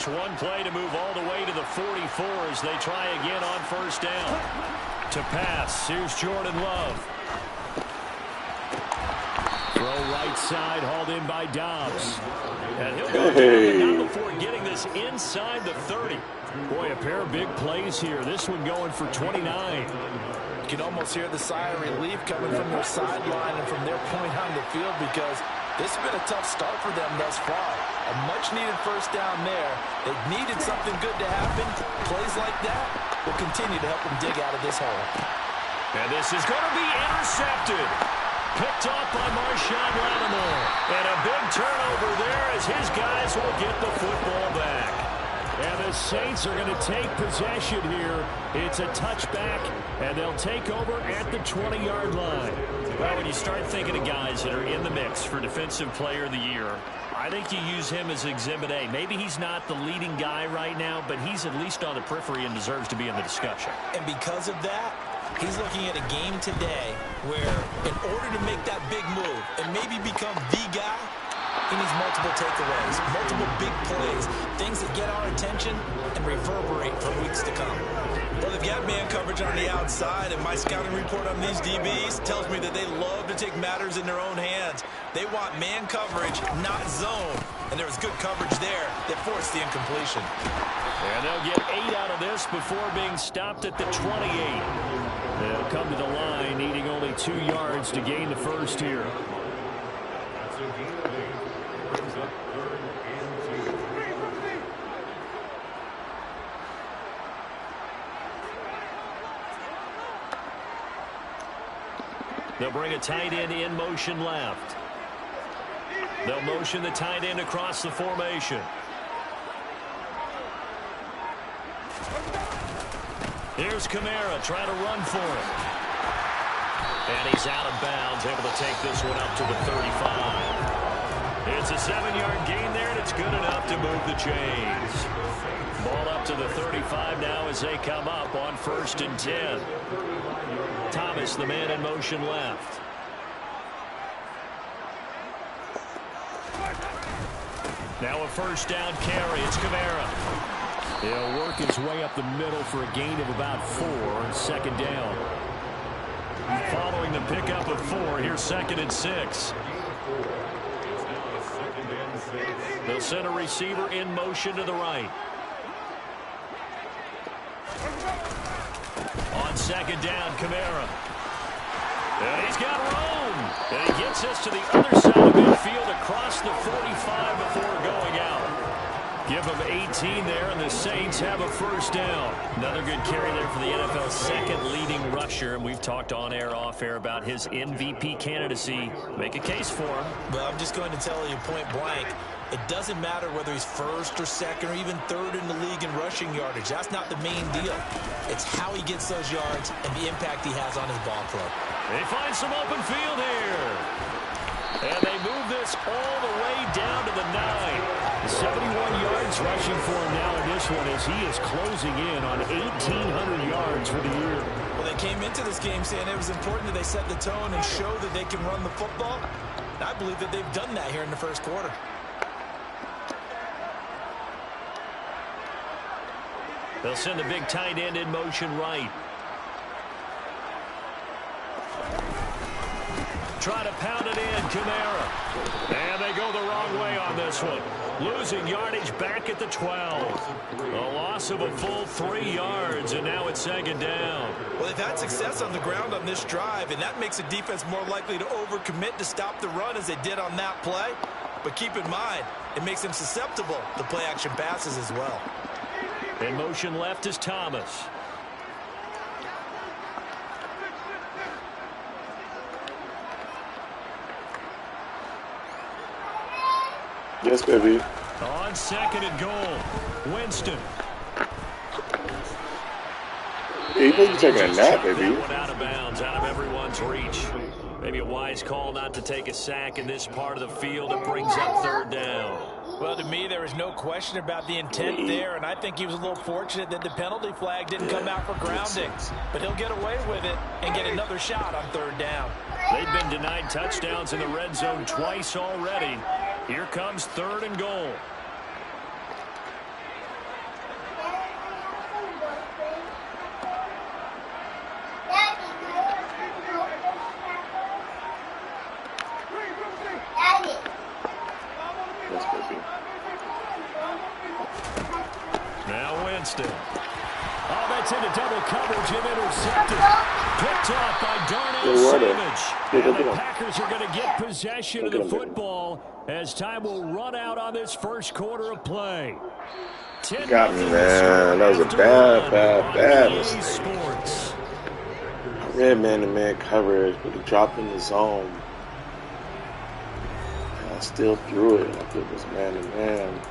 Just one play to move all the way to the 44 as they try again on first down. To pass, here's Jordan Love. Throw right side, hauled in by Dobbs. And he'll go down before getting this inside the 30. Boy, a pair of big plays here. This one going for 29. You can almost hear the sigh of relief coming from their sideline and from their point on the field, because this has been a tough start for them thus far. A much-needed first down there. They needed something good to happen. Plays like that will continue to help them dig out of this hole. And this is going to be intercepted. Picked off by Marshawn Lattimore. And a big turnover there as his guys will get the football back. And the Saints are going to take possession here. It's a touchback, and they'll take over at the 20-yard line. Well, when you start thinking of guys that are in the mix for Defensive Player of the Year, I think you use him as Exhibit A. Maybe he's not the leading guy right now, but he's at least on the periphery and deserves to be in the discussion. And because of that, he's looking at a game today where in order to make that big move and maybe become the guy, he needs multiple takeaways, multiple big plays, things that get our attention and reverberate for weeks to come. Well, they've got man coverage on the outside, and my scouting report on these DBs tells me that they love to take matters in their own hands. They want man coverage, not zone. And there was good coverage there that forced the incompletion. And they'll get 8 out of this before being stopped at the 28. They'll come to the line, needing only 2 yards to gain the first here. They'll bring a tight end in motion left. They'll motion the tight end across the formation. Here's Kamara trying to run for it. And he's out of bounds, able to take this one up to the 35. It's a 7-yard gain there, and it's good enough to move the chains. Ball up to the 35 now as they come up on 1st and 10. Thomas, the man in motion left. Now a first down carry. It's Kamara. He'll work his way up the middle for a gain of about 4 on 2nd down. Following the pickup of 4, here's 2nd and 6. They'll send a receiver in motion to the right. On 2nd down, Kamara. And he's got room. And he gets us to the other side of midfield across the 45 before going out. Give him 18 there, and the Saints have a first down. Another good carry there for the NFL's second leading rusher, and we've talked on air, off air about his MVP candidacy. Make a case for him. Well, I'm just going to tell you point blank, it doesn't matter whether he's 1st or 2nd or even 3rd in the league in rushing yardage. That's not the main deal. It's how he gets those yards and the impact he has on his ball club. They find some open field here. And they move this all the way down to the 9. 71 yards rushing for him now in this one as he is closing in on 1,800 yards for the year. Well, they came into this game saying it was important that they set the tone and show that they can run the football. And I believe that they've done that here in the first quarter. They'll send the big tight end in motion right. Try to pound it in, Kamara. And they go the wrong way on this one. Losing yardage back at the 12. A loss of a full 3 yards, and now it's 2nd down. Well, they've had success on the ground on this drive, and that makes a defense more likely to overcommit to stop the run as they did on that play. But keep in mind, it makes them susceptible to play-action passes as well. In motion left is Thomas. Yes, baby. On 2nd and goal, Winston. He must be taking a nap, baby. Out of bounds, out of everyone's reach. Maybe a wise call not to take a sack in this part of the field. It brings up 3rd down. Well, to me, there is no question about the intent there, and I think he was a little fortunate that the penalty flag didn't come out for grounding. But he'll get away with it and get another shot on 3rd down. They've been denied touchdowns in the red zone twice already. Here comes 3rd and goal. Now Winston. Oh, that's into double coverage and intercepted. Picked off by Darnell Savage. And the Packers are going to get possession of the football as time will run out on this first quarter of play. Got me, man. That was a bad mistake. I read man-to-man coverage, but he dropped in the zone. And I still threw it like it was man-to-man.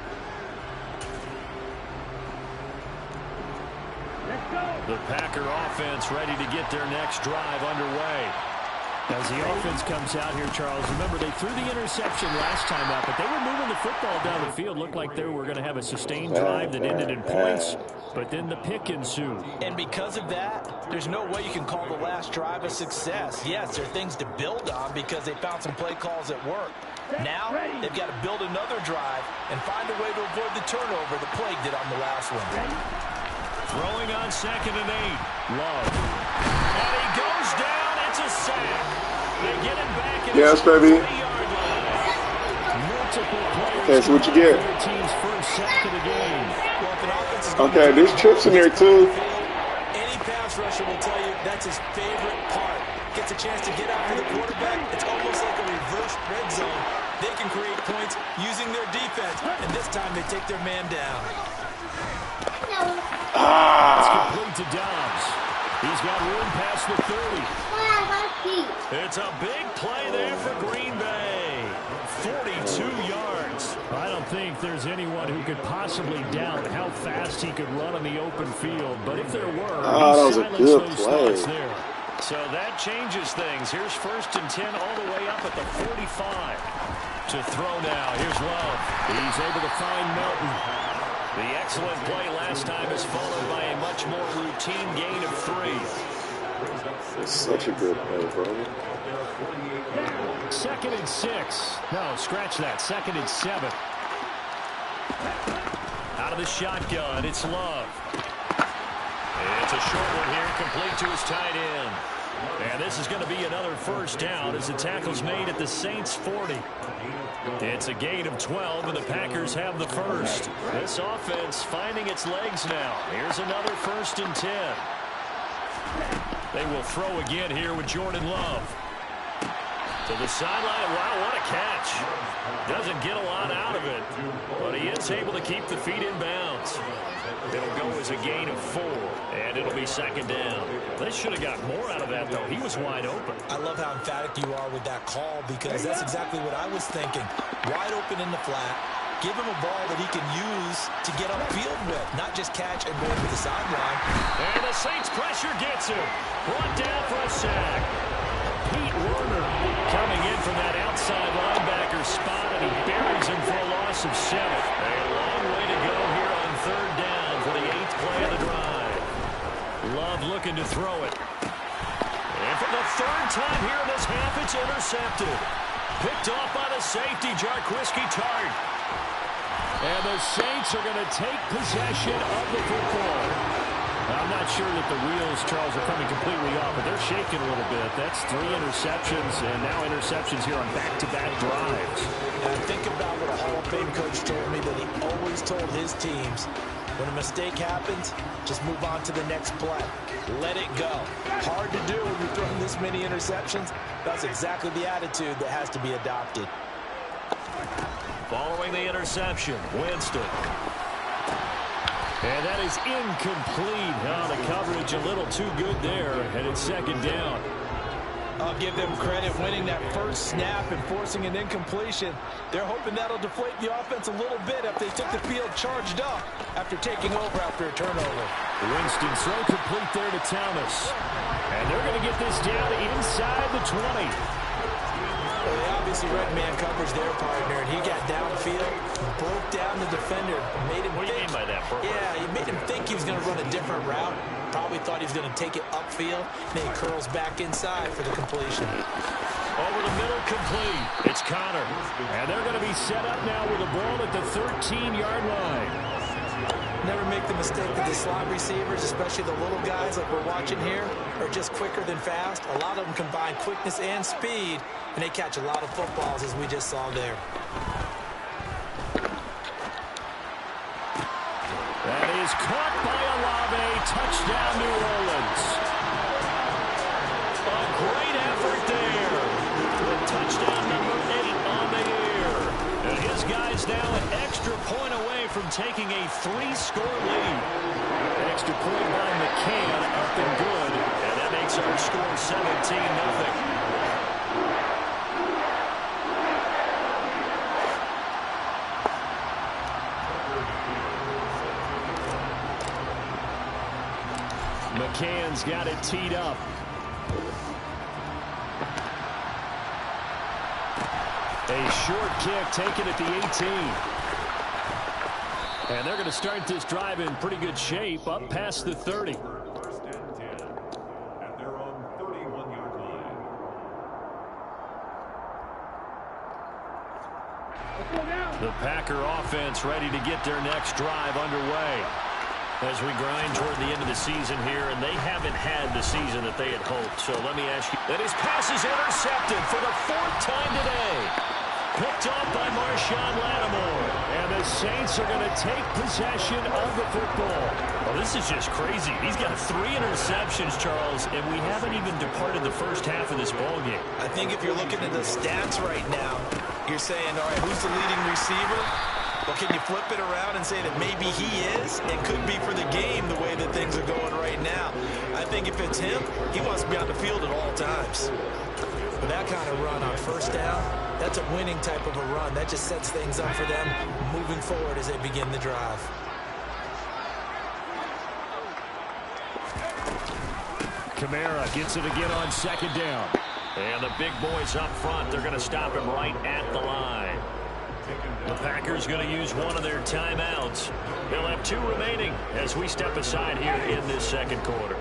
The Packer offense ready to get their next drive underway. As the offense comes out here, Charles, remember they threw the interception last time out, but they were moving the football down the field. Looked like they were going to have a sustained drive that ended in points, but then the pick ensued. And because of that, there's no way you can call the last drive a success. Yes, there are things to build on because they found some play calls that work. Now, they've got to build another drive and find a way to avoid the turnover the Plague did on the last one. Throwing on 2nd and 8. Love. And he goes down. It's a sack. They get him back in yes, baby. Okay, so what you get? Okay, there's trips in there too. Any pass rusher will tell you that's his favorite part. Gets a chance to get after the quarterback. It's almost like a reverse red zone. They can create points using their defense, and this time they take their man down. It's complete to Dobbs. He's got room past the 30. It's a big play there for Green Bay. 42 yards. I don't think there's anyone who could possibly doubt how fast he could run on the open field. But if there were, that was a good play. There. So that changes things. Here's 1st and 10 all the way up at the 45. To throw now. Here's Love. He's able to find Melton. The excellent play last time is followed by a much more routine gain of 3. It's such a good play, bro. 2nd and 6. No, scratch that. 2nd and 7. Out of the shotgun, it's Love. It's a short one here, complete to his tight end. And this is going to be another first down as the tackle's made at the Saints' 40. It's a gain of 12, and the Packers have the first. This offense finding its legs now. Here's another 1st and 10. They will throw again here with Jordan Love. To the sideline. Wow, what a catch. Doesn't get a lot out of it, but he is able to keep the feet in bounds. It'll go as a gain of 4, and it'll be 2nd down. They should have got more out of that, though. He was wide open. I love how emphatic you are with that call because that's exactly what I was thinking. Wide open in the flat. Give him a ball that he can use to get upfield with, not just catch and go to the sideline. And the Saints pressure gets him. Brought down for a sack. Pete Werner coming in from that outside linebacker spot, and he buries him for a loss of 7. A long way to go here on 3rd down for the 8th play of the drive. Love looking to throw it. And for the 3rd time here in this half, it's intercepted. Picked off by the safety, Jarquiski Tart. And the Saints are going to take possession of the football. I'm not sure that the wheels, Charles, are coming completely off, but they're shaking a little bit. That's 3 interceptions, and now interceptions here on back-to-back drives. And think about what a Hall of Fame coach told me that he always told his teams, when a mistake happens, just move on to the next play. Let it go. Hard to do when you're throwing this many interceptions. That's exactly the attitude that has to be adopted. Following the interception, Winston. And that is incomplete. Oh, the coverage a little too good there, and it's 2nd down. I'll give them credit winning that first snap and forcing an incompletion. They're hoping that'll deflate the offense a little bit if they took the field charged up after taking over after a turnover. Winston's throw complete there to Thomas. And they're going to get this down inside the 20. Well, they obviously read man coverage there, partner, and he got downfield, broke down the defender, made him What do you mean by that, Bert? Yeah, he made him think he was going to run a different route. Probably thought he was going to take it upfield. Then he curls back inside for the completion. Over the middle, complete. It's Connor. And they're going to be set up now with the ball at the 13-yard line. Never make the mistake that the slot receivers, especially the little guys like we're watching here, are just quicker than fast. A lot of them combine quickness and speed, and they catch a lot of footballs, as we just saw there. That is caught by Olave. Touchdown, New Orleans. A great effort there. With touchdown number 8 on the year. And his guy's now an extra point away from taking a 3-score lead. An extra point by McCann, up and good. And that makes our score 17-0. McCann's got it teed up. A short kick taken at the 18. And they're going to start this drive in pretty good shape, up past the 30. First and 10 at their own 31-yard line. The Packer offense ready to get their next drive underway. As we grind toward the end of the season here, and they haven't had the season that they had hoped. So let me ask you, that his pass is intercepted for the 4th time today. Picked off by Marshawn Lattimore. And the Saints are going to take possession of the football. Well, this is just crazy. He's got 3 interceptions, Charles, and we haven't even departed the first half of this ballgame. I think if you're looking at the stats right now, you're saying, all right, who's the leading receiver? Well, can you flip it around and say that maybe he is? It could be for the game the way that things are going right now. I think if it's him, he wants to be on the field at all times. With that kind of run on first down, that's a winning type of a run. That just sets things up for them moving forward as they begin the drive. Kamara gets it again on 2nd down. And the big boys up front, they're going to stop him right at the line. The Packers going to use one of their timeouts. They'll have 2 remaining as we step aside here in this second quarter.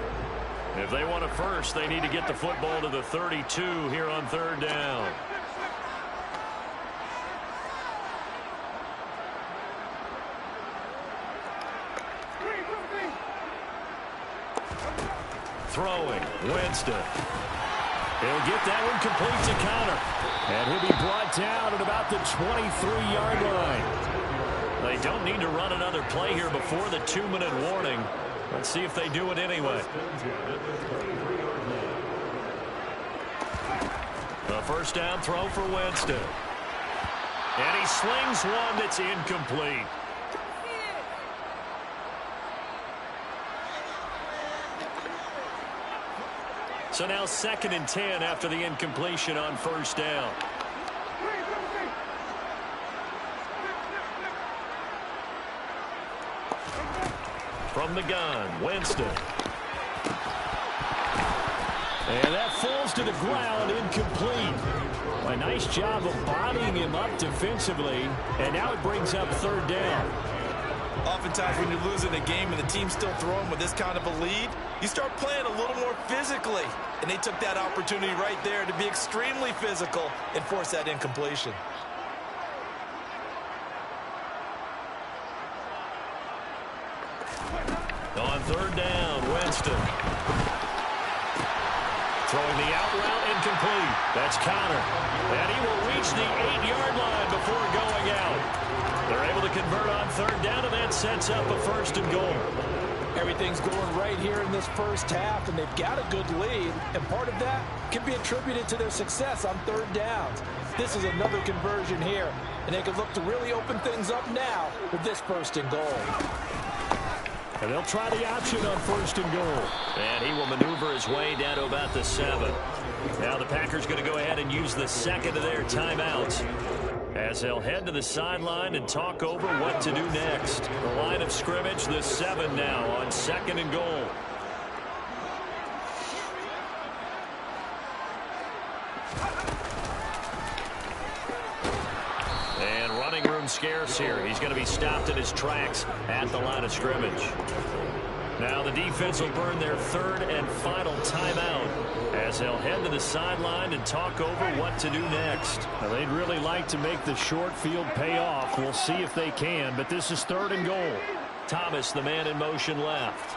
If they want a first, they need to get the football to the 32 here on 3rd down. Throwing, Winston. He'll get that one complete to Connor. And he'll be brought down at about the 23-yard line. They don't need to run another play here before the 2-minute warning. Let's see if they do it anyway. The first down throw for Winston. And he slings one that's incomplete. So now 2nd and 10 after the incompletion on first down. From the gun, Winston. And that falls to the ground, incomplete. A nice job of bodying him up defensively. And now it brings up 3rd down. Oftentimes when you're losing a game and the team's still throwing with this kind of a lead, you start playing a little more physically. And they took that opportunity right there to be extremely physical and force that incompletion. On 3rd down, Winston. Throwing the out route, incomplete. That's Connor. And he will reach the 8-yard line before going out. They're able to convert on 3rd down, and that sets up a 1st and goal. Everything's going right here in this first half, and they've got a good lead, and part of that can be attributed to their success on 3rd downs. This is another conversion here, and they can look to really open things up now with this 1st and goal. And they'll try the option on 1st and goal. And he will maneuver his way down to about the 7. Now the Packers going to go ahead and use the 2nd of their timeouts, as they'll head to the sideline and talk over what to do next. The line of scrimmage, the 7 now on 2nd and goal. And running room scarce here. He's going to be stopped in his tracks at the line of scrimmage. Now the defense will burn their 3rd and final timeout as they'll head to the sideline and talk over what to do next. Now, they'd really like to make the short field pay off. We'll see if they can, but this is 3rd and goal. Thomas, the man in motion left.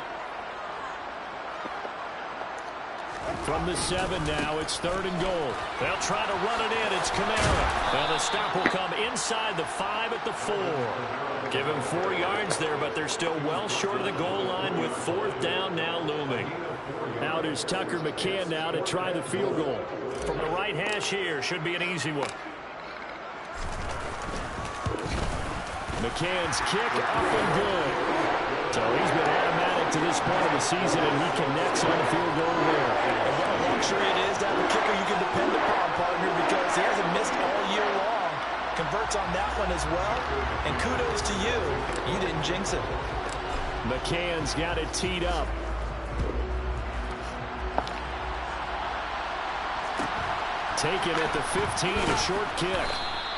From the 7 now, it's 3rd and goal. They'll try to run it in. It's Kamara. Now the stop will come inside the 5 at the 4. Give him 4 yards there, but they're still well short of the goal line with 4th down now looming. Out is Tucker McCann now to try the field goal. From the right hash here, should be an easy one. McCann's kick up and good. So he's been automatic to this point of the season, and he connects on the field goal there. And what a luxury it is to have a kicker you can depend upon, partner, because he hasn't missed all year long. Converts on that one as well, and kudos to you. You didn't jinx it. McCann's got it teed up. Taken at the 15, a short kick.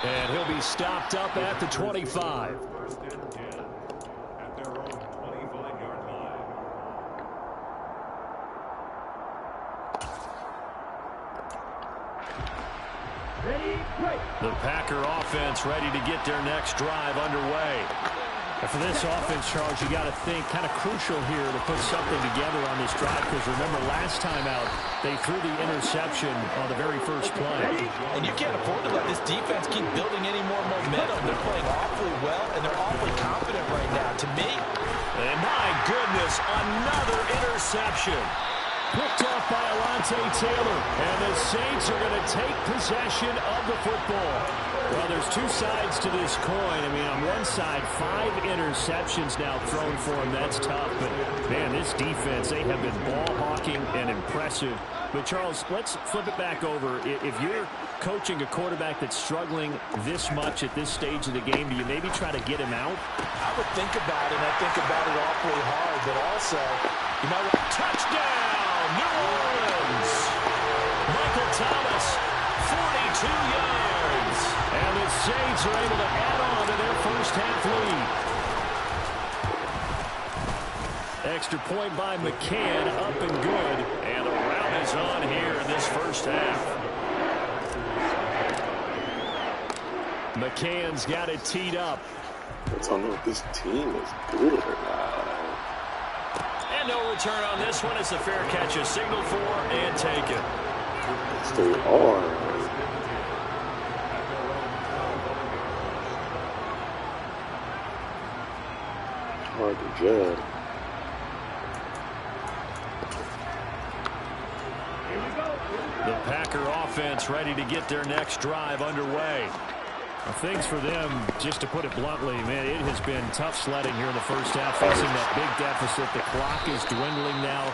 And he'll be stopped up at the 25. First and 10 at their own 25-yard line. The Packer offense ready to get their next drive underway. And for this offense, Charles, you got to think kind of crucial here to put something together on this drive, because remember last time out they threw the interception on the very first play. And you can't afford to let this defense keep building any more momentum. They're playing awfully well, and they're awfully confident right now. To me, and my goodness, another interception. Picked off by Alontae Taylor, and the Saints are going to take possession of the football. Well, there's 2 sides to this coin. I mean, on one side, 5 interceptions now thrown for him. That's tough. But, man, this defense, they have been ball hawking and impressive. But, Charles, let's flip it back over. If you're coaching a quarterback that's struggling this much at this stage of the game, do you maybe try to get him out? I would think about it, and I think about it awfully hard. But also, you know what? Touchdown, New Orleans. Michael Thomas, 42 yards. And the Saints are able to add on to their first half lead. Extra point by McCann, up and good. And the rout is on here in this first half. McCann's got it teed up. I don't know if this team is good or not. And no return on this one. It's a fair catch, a signal for, and taken. Yes, they are. Hard to judge. The Packer offense ready to get their next drive underway. Well, things for them, just to put it bluntly, man, it has been tough sledding here in the first half, facing that big deficit. The clock is dwindling now.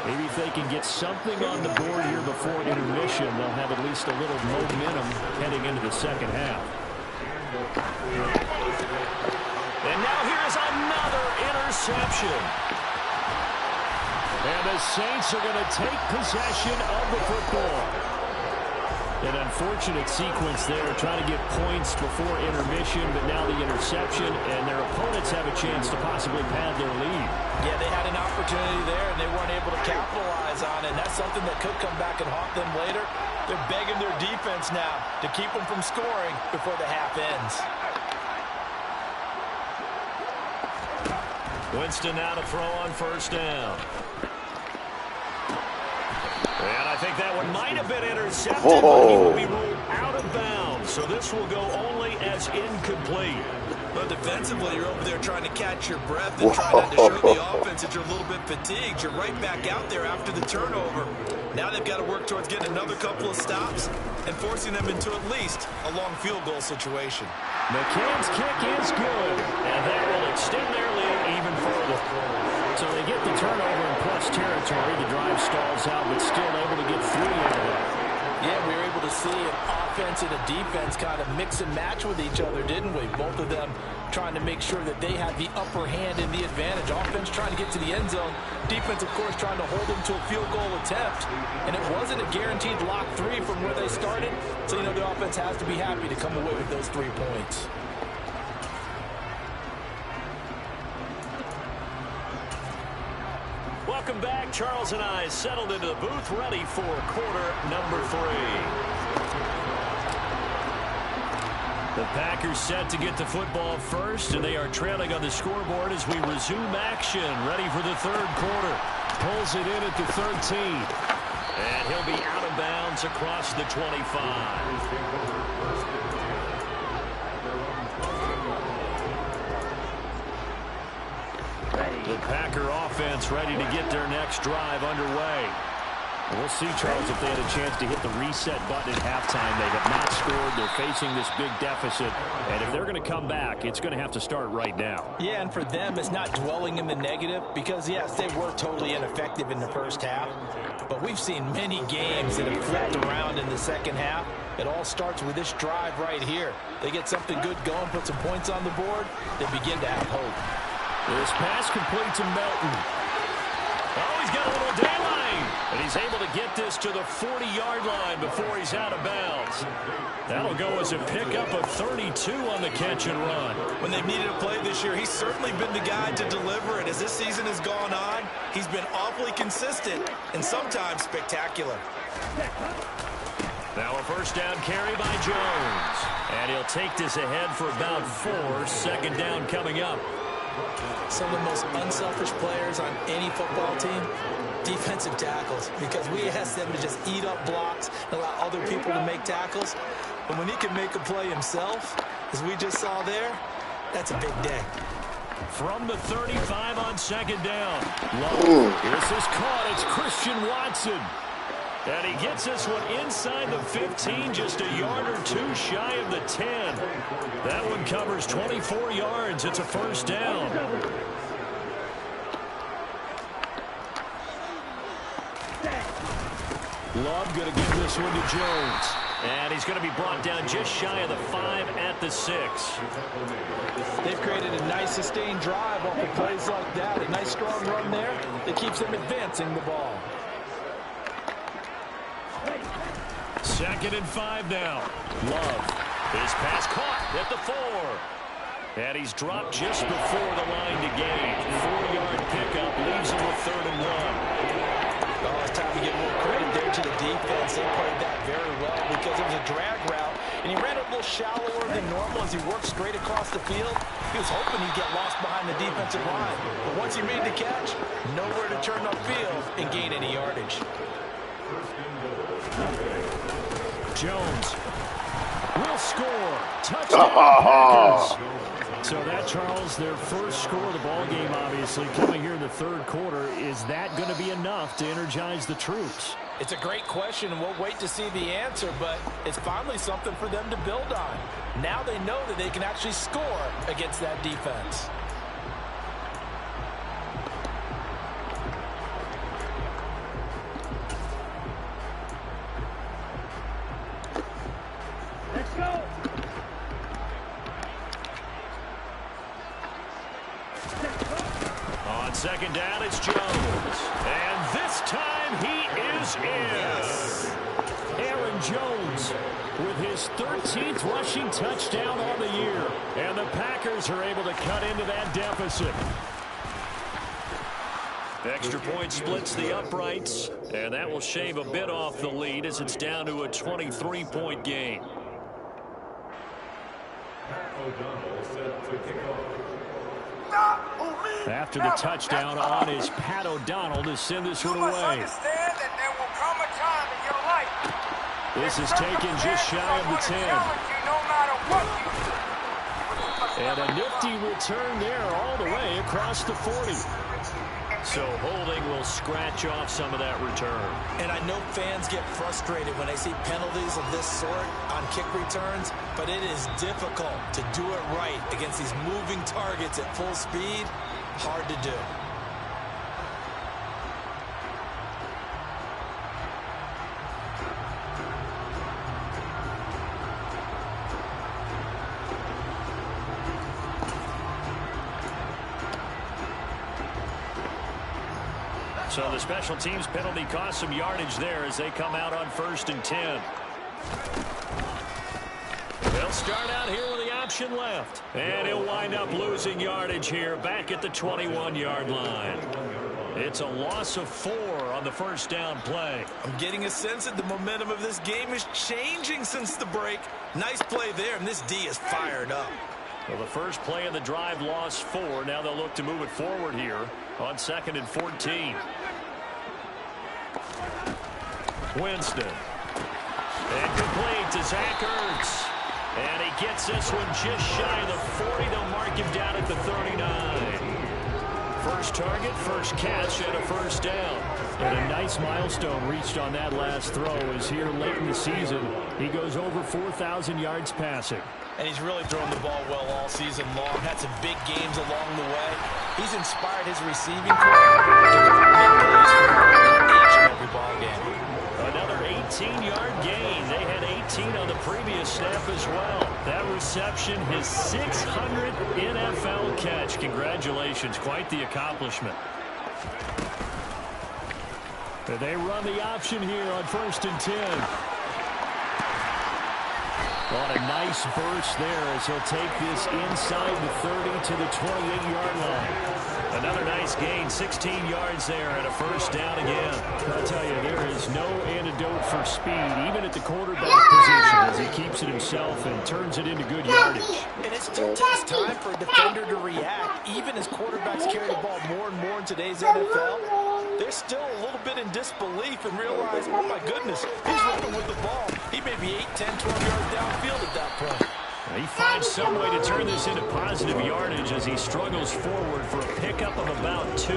Maybe if they can get something on the board here before intermission, they'll have at least a little momentum heading into the second half. And now here's another interception. And the Saints are going to take possession of the football. An unfortunate sequence there, trying to get points before intermission, but now the interception, and their opponents have a chance to possibly pad their lead. Yeah, they had an opportunity there, and they weren't able to capitalize on it. And that's something that could come back and haunt them later. They're begging their defense now to keep them from scoring before the half ends. Winston now to throw on first down. And I think that one might have been intercepted, but he will be ruled out of bounds. So this will go only as incomplete. But defensively, you're over there trying to catch your breath and try not to show the offense that you're a little bit fatigued. You're right back out there after the turnover. Now they've got to work towards getting another couple of stops and forcing them into at least a long field goal situation. McCann's kick is good, and that will extend their lead even further. So they get the turnover in plus territory. The drive stalls out, but still able to get 3 out of it. Yeah, we were able to see an offense and a defense kind of mix and match with each other, didn't we? Both of them trying to make sure that they had the upper hand and the advantage. Offense trying to get to the end zone. Defense, of course, trying to hold them to a field goal attempt. And it wasn't a guaranteed lock 3 from where they started. So, you know, the offense has to be happy to come away with those 3 points. Welcome back. Charles and I settled into the booth, ready for quarter number 3. The Packers set to get the football first, and they are trailing on the scoreboard as we resume action. Ready for the third quarter. Pulls it in at the 13. And he'll be out of bounds across the 25. The Packer offense ready to get their next drive underway. We'll see, Charles, if they had a chance to hit the reset button at halftime. They have not scored. They're facing this big deficit. And if they're going to come back, it's going to have to start right now. Yeah, and for them, it's not dwelling in the negative because, yes, they were totally ineffective in the first half. But we've seen many games that have flipped around in the second half. It all starts with this drive right here. They get something good going, put some points on the board, they begin to have hope. This pass complete to Melton. Oh, he's got a little daylight. And he's able to get this to the 40-yard line before he's out of bounds. That'll go as a pickup of 32 on the catch and run. When they've needed a play this year, he's certainly been the guy to deliver it. As this season has gone on, he's been awfully consistent and sometimes spectacular. Now a first down carry by Jones. And he'll take this ahead for about 4. Second down coming up. Some of the most unselfish players on any football team, defensive tackles, because we ask them to just eat up blocks and allow other people to make tackles. But when he can make a play himself, as we just saw there, that's a big day. From the 35 on second down. This is caught. It's Christian Watson. And he gets this one inside the 15, just a yard or two shy of the 10. That one covers 24 yards. It's a first down. Love going to give this one to Jones. And he's going to be brought down just shy of the 5 at the 6. They've created a nice sustained drive off of plays like that. A nice strong run there that keeps them advancing the ball. Second and 5 now. Love. His pass caught at the 4. And he's dropped just before the line to gain. 4-yard pickup leaves him with 3rd and 1. Oh, it's time to give more credit there to the defense. They played that very well because it was a drag route. And he ran a little shallower than normal as he worked straight across the field. He was hoping he'd get lost behind the defensive line. But once he made the catch, nowhere to turn upfield and gain any yardage. Jones will score. Touchdown Packers. So that, Charles, their first score of the ball game, obviously, coming here in the third quarter. Is that going to be enough to energize the troops? It's a great question, and we'll wait to see the answer, but it's finally something for them to build on. Now they know that they can actually score against that defense. Let's go. On second down, it's Jones. And this time he is in. Yes. Aaron Jones with his 13th rushing touchdown on the year. And the Packers are able to cut into that deficit. Extra point splits the uprights. And that will shave a bit off the lead as it's down to a 23-point game. After the touchdown on is Pat O'Donnell to send this one away. This is taken just shy of the 10. And a nifty return there all the way across the 40. So holding will scratch off some of that return. And I know fans get frustrated when they see penalties of this sort on kick returns, but it is difficult to do it right against these moving targets at full speed. Hard to do. So the special teams penalty cost some yardage there as they come out on 1st and 10. They'll start out here with the option left. And he'll wind up losing yardage here back at the 21-yard line. It's a loss of 4 on the first down play. I'm getting a sense that the momentum of this game is changing since the break. Nice play there, and this D is fired up. Well, the first play of the drive lost 4. Now they'll look to move it forward here on 2nd and 14. Winston. And complete to Zach Ertz. And he gets this one just shy of the 40. They'll mark him down at the 39. First target, first catch, and a first down. And a nice milestone reached on that last throw as here late in the season, he goes over 4,000 yards passing. And he's really thrown the ball well all season long. Had some big games along the way. He's inspired his receiving corps to go out and make plays for each and every ball game. Another 18-yard gain. They had 18 on the previous snap as well. That reception, his 600th NFL catch. Congratulations. Quite the accomplishment. They run the option here on 1st and 10. On a nice burst there as he'll take this inside the 30 to the 28-yard line. Another nice gain, 16 yards there and a first down again. I'll tell you, there is no antidote for speed, even at the quarterback position, as he keeps it himself and turns it into good yardage. And it still takes time for a defender to react. Even as quarterbacks carry the ball more and more in today's NFL, they're still a little bit in disbelief and realize, oh my goodness, he's running with the ball. He may be 8, 10, 12 yards downfield at that point. He finds some way to turn this into positive yardage as he struggles forward for a pickup of about 2.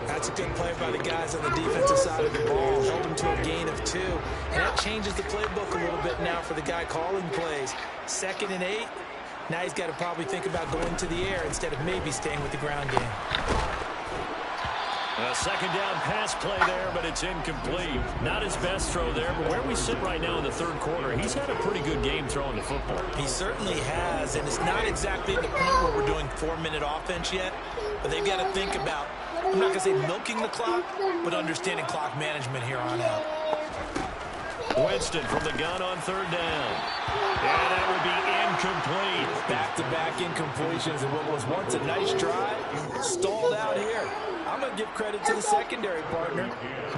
That's a good play by the guys on the defensive side of the ball. Held him to a gain of 2. And that changes the playbook a little bit now for the guy calling plays. 2nd and 8. Now he's got to probably think about going to the air instead of maybe staying with the ground game. A second down pass play there, but it's incomplete. Not his best throw there, but where we sit right now in the 3rd quarter, he's had a pretty good game throwing the football. He certainly has, and it's not exactly the point where we're doing 4-minute offense yet, but they've got to think about, I'm not going to say milking the clock, but understanding clock management here on out. Winston from the gun on 3rd down. And that would be incomplete. Back-to-back incompletions, and what was once a nice drive stalled out here. I'm going to give credit to the secondary partner.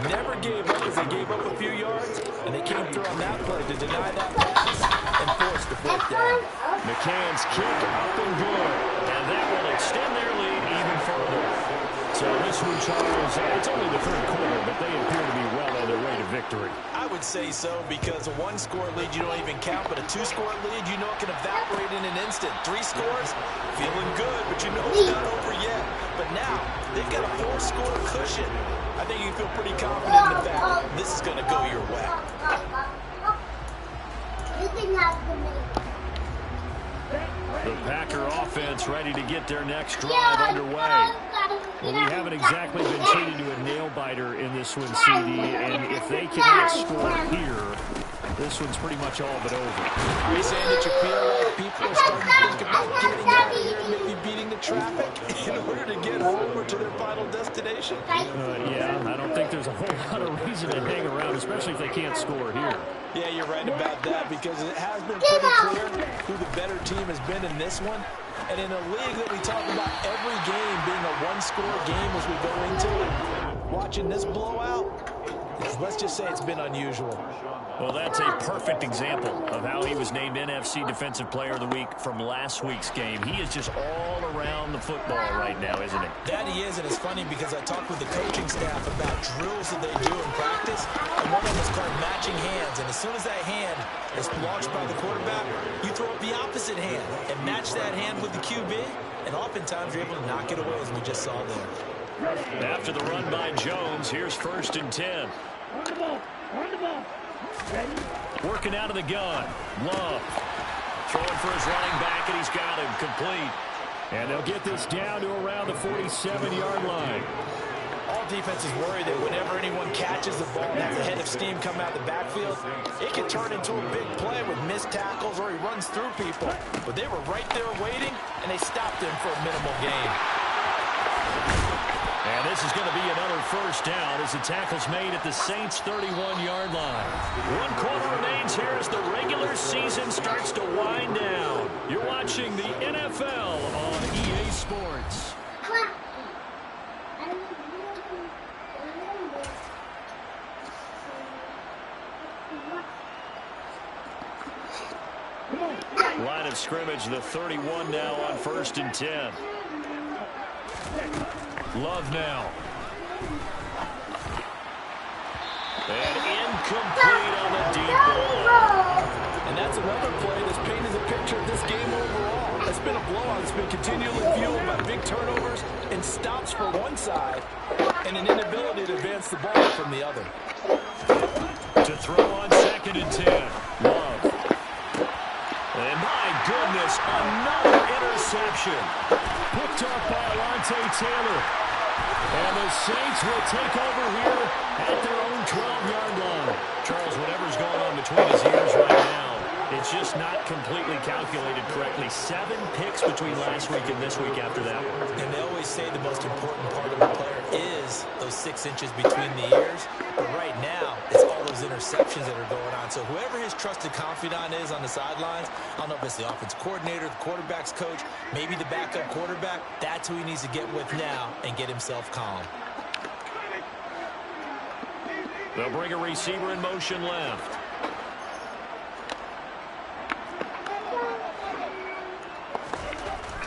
Never gave up as they gave up a few yards, and they came through on that play to deny that pass and force the 4th down. McCann's kick up and good, and that will extend their lead even further. So this one, Charles, it's only the 3rd quarter, but they appear to be well on their way to victory. I would say so, because a 1-score lead you don't even count, but a 2-score lead you know it can evaporate in an instant. 3 scores, feeling good, but you know it's not over yet. But now, they've got a 4-score cushion. I think you can feel pretty confident in the fact this is going to go your way. The Packer offense ready to get their next drive underway. Well, we haven't exactly been treated to a nail-biter in this one, CD, and if they cannot score here, this one's pretty much all but over. Are you saying that you feel like people are starting to think about getting out of here and maybe beating the traffic in order to get over to their final destination? Yeah, I don't think there's a whole lot of reason to hang around, especially if they can't score here. Yeah, you're right about that, because it has been pretty clear who the better team has been in this one. And in a league that we talk about every game being a 1-score game as we go into it, watching this blowout, let's just say it's been unusual. Well, that's a perfect example of how he was named NFC Defensive Player of the Week from last week's game. He is just all around the football right now, isn't he? That he is, and it's funny because I talked with the coaching staff about drills that they do in practice, and one of them is called matching hands. And as soon as that hand is launched by the quarterback, you throw up the opposite hand and match that hand with the QB, and oftentimes you're able to knock it away, as we just saw there. After the run by Jones, here's 1st and 10. Run the ball. Run the ball. Ready? Working out of the gun. Love. Throwing for his running back, and he's got him complete. And they'll get this down to around the 47-yard line. All defenses worry that whenever anyone catches the ball and has a head of steam come out the backfield, it can turn into a big play with missed tackles or he runs through people. But they were right there waiting, and they stopped him for a minimal gain. And this is going to be another first down as the tackle's made at the Saints' 31-yard line. 1 quarter remains here as the regular season starts to wind down. You're watching the NFL on EA Sports. Line of scrimmage, the 31 now on 1st and 10. Love now. And incomplete on the deep ball. And that's another play that's painted the picture of this game overall. It's been a blowout. It's been continually fueled by big turnovers and stops for one side and an inability to advance the ball from the other. To throw on 2nd and 10. Love. And my goodness, another interception. Picked off by Alontae Taylor. And the Saints will take over here at their own 12-yard line. Charles, whatever's going on between his ears right now, it's just not completely calculated correctly. 7 picks between last week and this week after that one. And they always say the most important part of a player is those 6 inches between the ears. But right now, it's all those interceptions that are going on. So whoever his trusted confidant is on the sidelines, I don't know if it's the offense coordinator, the quarterback's coach, maybe the backup quarterback, that's who he needs to get with now and get himself calm. They'll bring a receiver in motion left.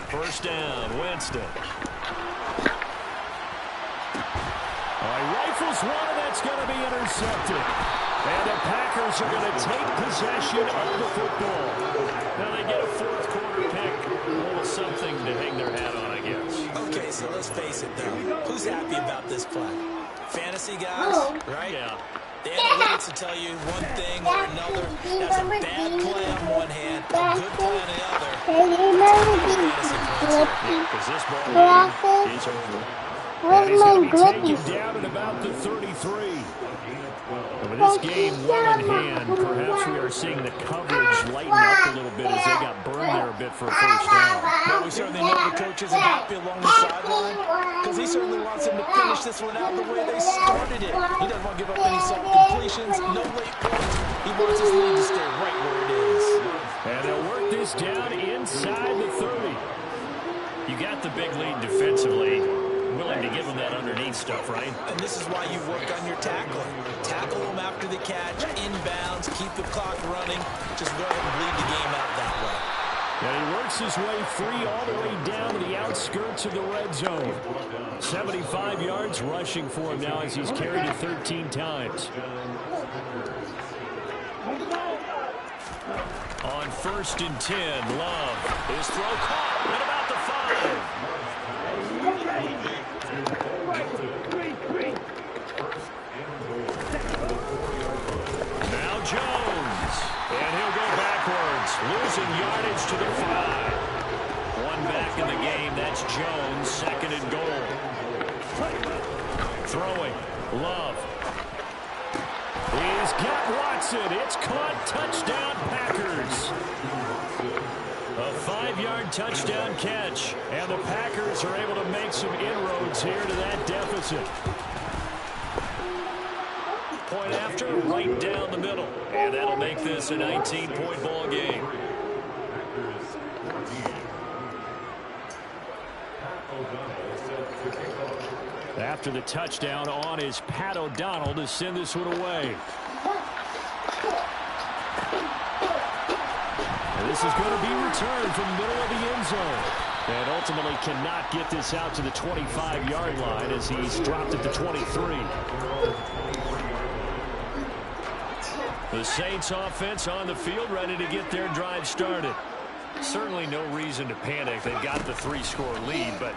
First down, Winston. Rifles one, and that's going to be intercepted. And the Packers are going to take possession of the football. Now they get a 4th quarter pick. A little something to hang their hat on, I guess. Okay, so let's face it, though. Who's happy about this play? Fantasy guys, right? Yeah. The analytics will tell you one thing or another. That's a bad play on one hand, a good play on the other. Because this ball game is over. And he's going to be taken down at about the 33. And with this game well in hand, perhaps we are seeing the coverage lighten up a little bit as they got burned there a bit for a first down. But we certainly know the coach isn't happy along the sideline because he certainly wants them to finish this one out the way they started it. He doesn't want to give up any soft completions, no late points. He wants his lead to stay right where it is. And they'll work this down inside the 30. You got the big lead defensively. Willing to give them that underneath stuff, right? And this is why you work on your tackling. Tackle them after the catch, inbounds, keep the clock running. Just go ahead and bleed the game out that way. And he works his way free all the way down to the outskirts of the red zone. 75 yards rushing for him now as he's carried it 13 times. On 1st and 10, Love. His throw caught at about the 5. Now Jones. And he'll go backwards, losing yardage to the 5. One back in the game. That's Jones, 2nd and goal. Throwing. Love. He's got Watson. It's caught. Touchdown, Packers. A 5-yard touchdown catch. And the Packers are able to make some inroads here to that deficit. Point after, right down the middle. And that'll make this a 19-point ball game. After the touchdown on is Pat O'Donnell to send this one away. And this is going to be returned from the middle of the end zone. And ultimately cannot get this out to the 25-yard line as he's dropped at the 23. The Saints offense on the field ready to get their drive started. Certainly no reason to panic. They've got the 3-score lead, but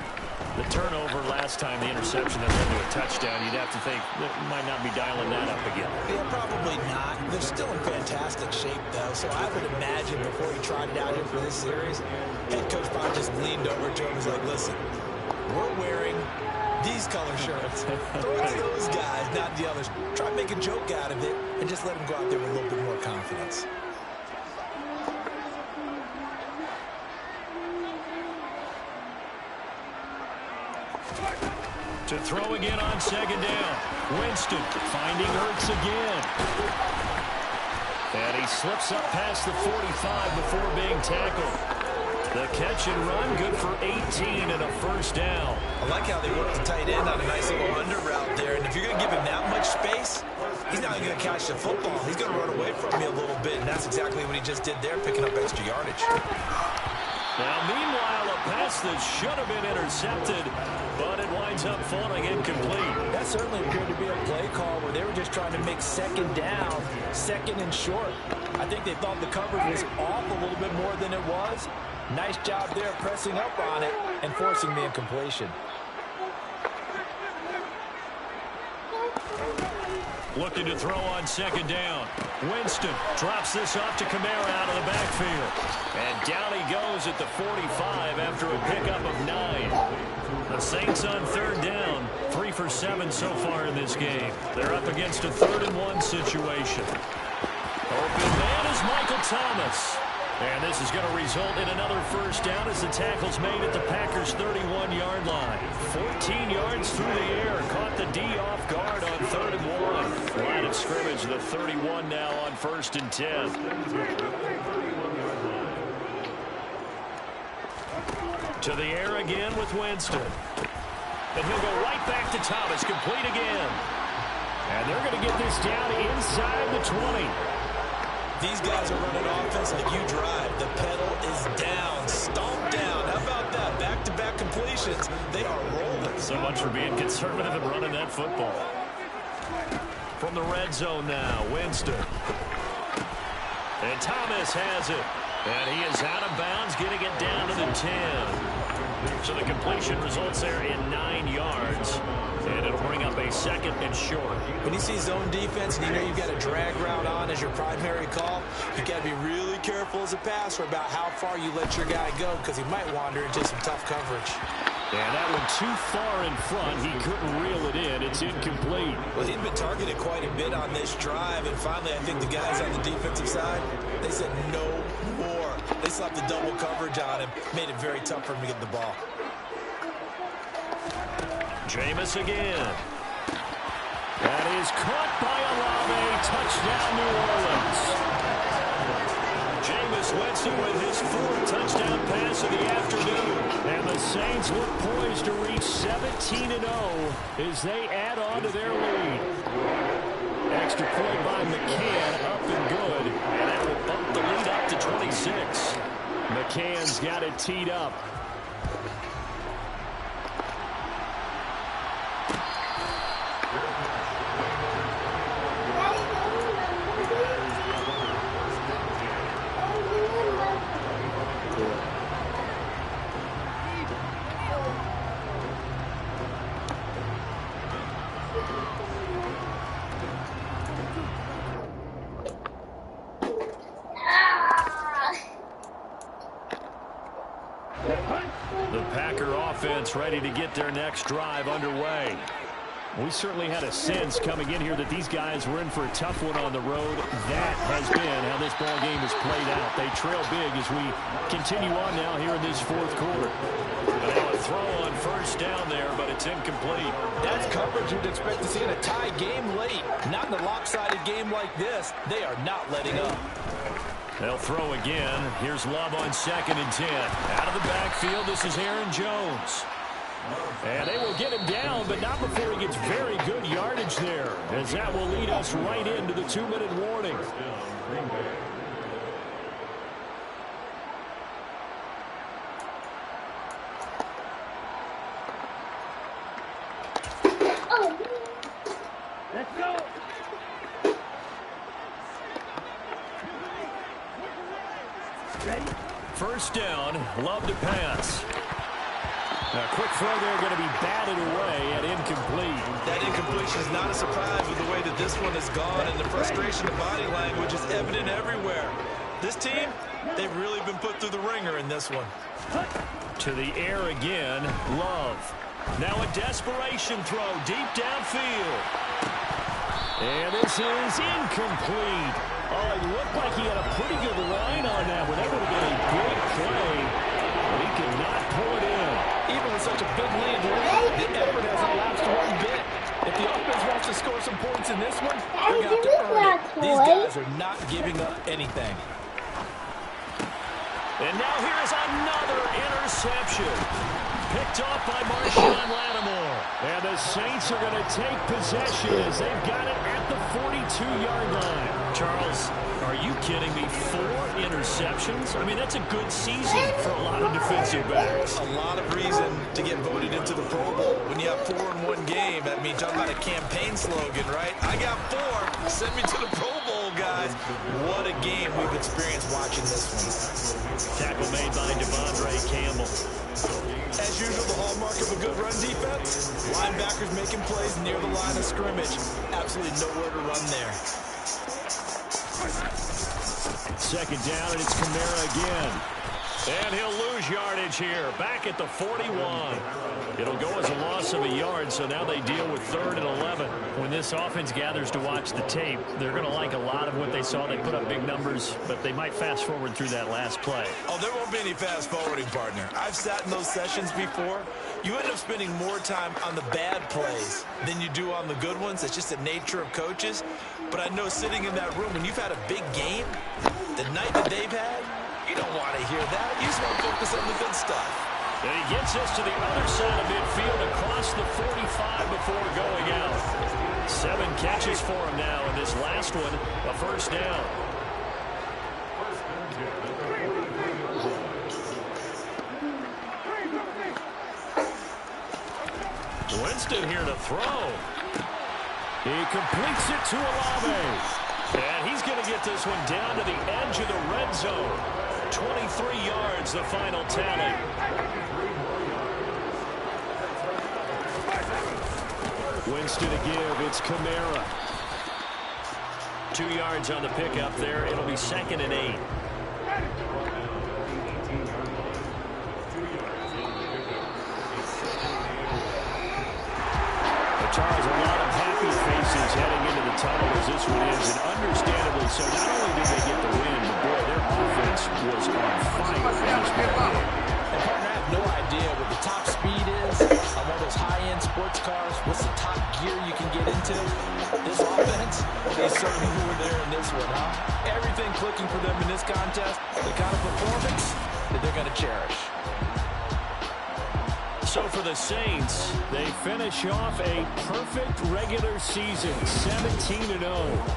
the turnover last time, the interception that led to a touchdown, you'd have to think that might not be dialing that up again. Yeah, probably not. They're still in fantastic shape, though, so I would imagine before he tried it out here for this series, head coach probably just leaned over to him and was like, listen, we're wearing these color shirts. Throw it to those guys, not the others. Try to make a joke out of it and just let them go out there with a little bit more confidence. To throw again on 2nd down. Winston finding Ertz again. And he slips up past the 45 before being tackled. The catch and run, good for 18 and a first down. I like how they work the tight end on a nice little under route there. And if you're going to give him that much space, he's not going to catch the football. He's going to run away from me a little bit, and that's exactly what he just did there, picking up extra yardage. Now, meanwhile, a pass that should have been intercepted, but it winds up falling incomplete. That certainly appeared to be a play call where they were just trying to make second down, second and short. I think they thought the coverage was off a little bit more than it was. Nice job there pressing up on it and forcing the incompletion. Looking to throw on second down. Winston drops this off to Kamara out of the backfield. And down he goes at the 45 after a pickup of 9. The Saints on third down, 3 for 7 so far in this game. They're up against a 3rd and 1 situation. Open man is Michael Thomas. And this is going to result in another first down as the tackle's made at the Packers' 31-yard line. 14 yards through the air. Caught the D off guard on 3rd and 1. Line of scrimmage, the 31 now on 1st and 10. To the air again with Winston. And he'll go right back to Thomas. Complete again. And they're going to get this down inside the 20. These guys are running offense like you drive. The pedal is down, stomp down. How about that? Back-to-back completions. They are rolling. So much for being conservative and running that football. From the red zone now, Winston. And Thomas has it. And he is out of bounds, getting it down to the 10. So the completion results there in 9 yards. And it'll bring up a 2nd and short. When you see zone defense and you know you've got a drag route on as your primary call, you got to be really careful as a passer about how far you let your guy go because he might wander into some tough coverage. Yeah, that one too far in front. He couldn't reel it in. It's incomplete. Well, he'd been targeted quite a bit on this drive, and finally I think the guys on the defensive side, they said no more. They slapped the double coverage on him, made it very tough for him to get the ball. Jameis again. That is caught by Olave. Touchdown, New Orleans. Jameis Winston with his 4th touchdown pass of the afternoon. And the Saints look poised to reach 17-0 as they add on to their lead. Extra point by McCann, up and good. And that will bump the lead up to 26. McCann's got it teed up. The Packer offense ready to get their next drive underway. We certainly had a sense coming in here that these guys were in for a tough one on the road. That has been how this ball game has played out. They trail big as we continue on now here in this 4th quarter. But now a throw on first down there, but it's incomplete. That's coverage you'd expect to see in a tie game late. Not in a lopsided game like this. They are not letting up. They'll throw again. Here's Love on 2nd and 10. Out of the backfield, this is Aaron Jones. And they will get him down, but not before he gets very good yardage there, as that will lead us right into the 2-minute warning. Let's go. Ready? First down, Love to pass. A quick throw there going to be batted away and incomplete. That incompletion is not a surprise with the way that this one has gone, and the frustration of body language is evident everywhere. This team, they've really been put through the ringer in this one. To the air again, Love. Now a desperation throw deep downfield. And this is incomplete. Oh, it looked like he had a pretty good line on that one. That would have been a big play, but he could not pull it in. Even with such a big lead, the effort hasn't lapsed one bit. If the offense wants to score some points in this one, they're going to have to earn it. These guys are not giving up anything. And now here's another interception. Picked off by Marshawn Lattimore. And the Saints are going to take possession as they've got it at the 42-yard line. Charles, are you kidding me? 4 interceptions? I mean, that's a good season for a lot of defensive backs. A lot of reason to get voted into the Pro Bowl. When you have 4 in one game, that means talking about a campaign slogan, right? I got 4. Send me to the Pro Bowl, guys. What a game we've experienced watching this one. Tackle made by Devondre Campbell. As usual, the hallmark of a good run defense, linebackers making plays near the line of scrimmage. Absolutely nowhere to run there. Second down, and it's Kamara again. And he'll lose yardage here, back at the 41. It'll go as a loss of a yard, so now they deal with 3rd and 11. When this offense gathers to watch the tape, they're going to like a lot of what they saw. They put up big numbers, but they might fast forward through that last play. Oh, there won't be any fast forwarding, partner. I've sat in those sessions before. You end up spending more time on the bad plays than you do on the good ones. It's just the nature of coaches. But I know sitting in that room, when you've had a big game, the night that they've had, you don't want to hear that. You just want to focus on the good stuff. And he gets us to the other side of midfield across the 45 before going out. 7 catches for him now, and this last one, a first down. Winston here to throw. He completes it to Olave. And he's going to get this one down to the edge of the red zone. 23 yards, the final tally. Winston to give. It's Kamara. 2 yards on the pickup there. It'll be 2nd and 8. Charles, a lot of happy faces heading into the tunnel as this one ends, and understandably so. Not only did they get the win, but boy, their offense was on fire in this ball game. And partner, I have no idea what the top speed is on one of those high-end sports cars. What's the top gear you can get into? This offense, they certainly were there in this one, huh? Everything clicking for them in this contest, the kind of performance that they're going to cherish. So for the Saints, they finish off a perfect regular season, 17-0.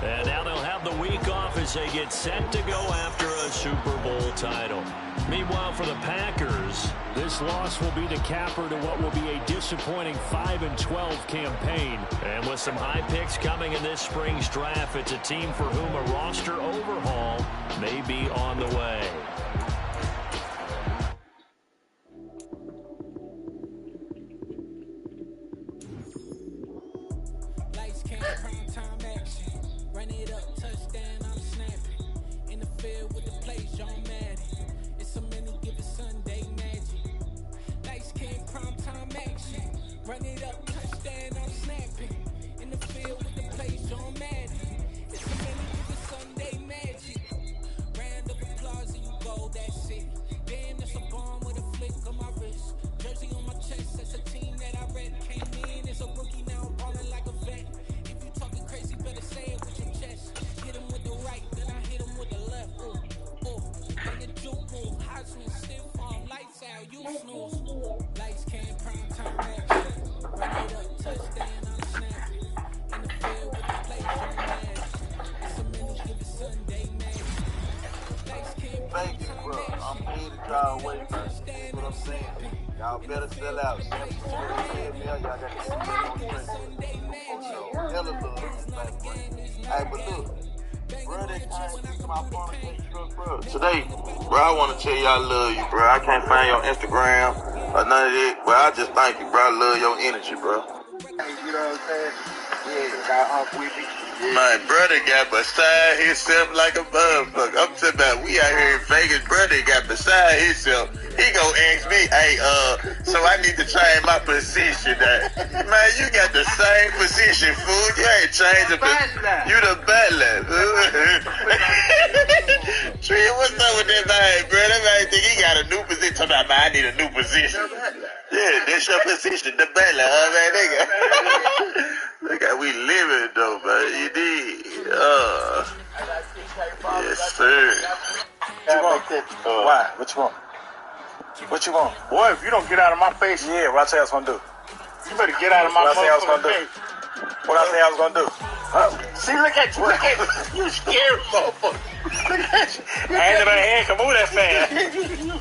And now they'll have the week off as they get set to go after a Super Bowl title. Meanwhile, for the Packers, this loss will be the capper to what will be a disappointing 5-12 campaign. And with some high picks coming in this spring's draft, it's a team for whom a roster overhaul may be on the way. Run it up, touchdown, I'm snapping. In the field with the plays on Madden. It's a minute with the Sunday magic. Round of applause and you go, that's it. Damn, that's a bomb with a flick on my wrist. Jersey on my chest, that's a team that I read. Came in as a rookie, now I'm balling like a vet. If you talking crazy, better say it with your chest. Hit him with the right, then I hit him with the left. Ooh, ooh. Bring the juke move, high swing, stiff arm, lights out, you snooze. Lights came, prime time action. Run it up, touchdown, I'm snapping. In the field with the plays on Madden. It's a minute, give it Sunday magic. Lights came, prime time action. I'm here to drive away, man. That's what I'm saying. Y'all better sell out. Y'all got to see that on the hella love. Hey, but look. Bro, they can't my phone truck, bro. Today, bro, I want to tell you I love you, bro. I can't find your Instagram or none of that, but I just thank you, bro. I love your energy, bro. You know what I'm saying? Yeah, got Uncle Whippy. My brother got beside himself like a motherfucker. I'm talking about we out here in Vegas. Brother got beside himself. He gon' ask me, hey, so I need to change my position. Man, you got the same position, fool. You ain't changed the position. You the butler. Tree, what's up with that man, bro? That man think he got a new position. Talking about, man, I need a new position. Yeah, that's your position, the butler, huh, man, nigga? Look how we living, though, man. You did. Yes, sir. Why? What you want? What you want? Boy, if you don't get out of my face, yeah, what I tell you I was gonna do. You better get out of my motherfucking face. What I say I was gonna do? See, look at you. Look at you. You scared motherfucker. Look at you. I ain't never hand can move that fast. You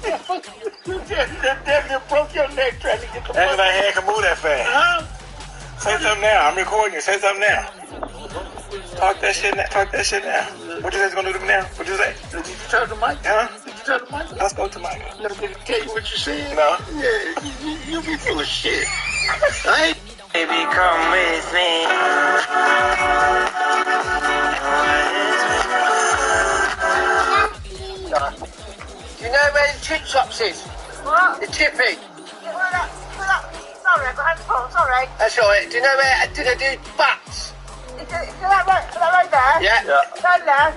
just broke your neck trying to get the Ain't never hand can move that fast. Huh? Say something now. I'm recording you. Say something now. Talk that shit now. Talk that shit now. What you say is gonna do to me now? What you say? Did you tell the mic? Huh? Did you tell the mic? Let's go to Mike. Let me tell you what you said. No. Yeah, you be full of shit. I ain't. Baby, come with me. Do you know where the chip shops is? What? The chippy. Sorry, I got hands full, sorry. That's all right. Do you know where do they do butts? Is that right there? Yeah. Down there.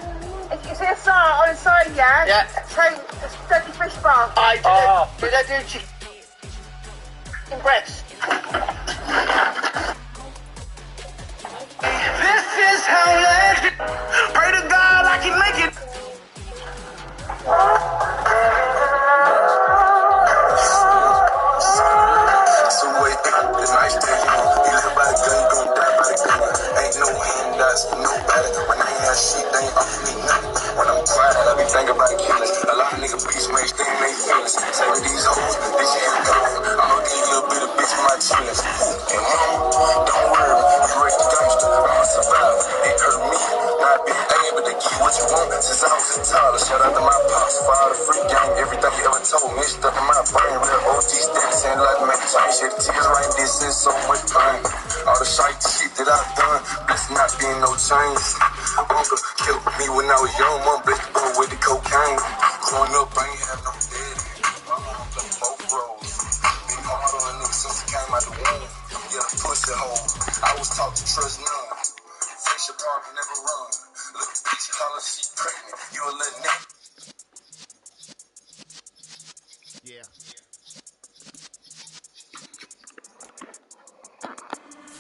You see a sign on the side, yeah? Yeah. Saying it's Dirty Fish Bar. Do they do chicken breast? This is how legend. Pray to God I can make it. So wait, it's nice day. You live by the gun, you gon' die by the gun. Ain't no handouts, nobody. When I ain't got shit, they ain't offer me nothing. When I'm quiet, I be thinking about killing. A lot of niggas beats make things they feelings. Saving these hoes, this shit cold. I'ma give you a little bit of bitch for my chillings. And don't worry, you raised the gangster. I'ma survive. It hurt me, not being able to get what you want since I was a toddler. Shout out to my pops for all the free game, everything he ever told me. Stuck in my brain, real OG steps and like make a change. Shed tears right this is so much pain. All the shite shit that I've done, blessed not being no change. Uncle killed me when I was young, mom blessed boy with the cocaine. Growing up, I ain't have no daddy. My mom played both roles. Been hard on a nigga since he came out the womb. Yeah, pussy hole. I was taught to trust none. Fish apart, never run. Little bitch holler, she pregnant. You a little nigga. Yeah.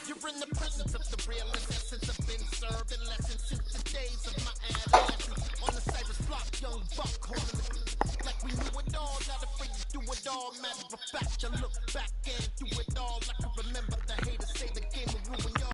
You're in the presence of the realest essence. I've been served in lessons since the days of my adolescence. On the Cypress block, young buck holding the like we knew it all. Not afraid to do it all. Matter of fact, you look back and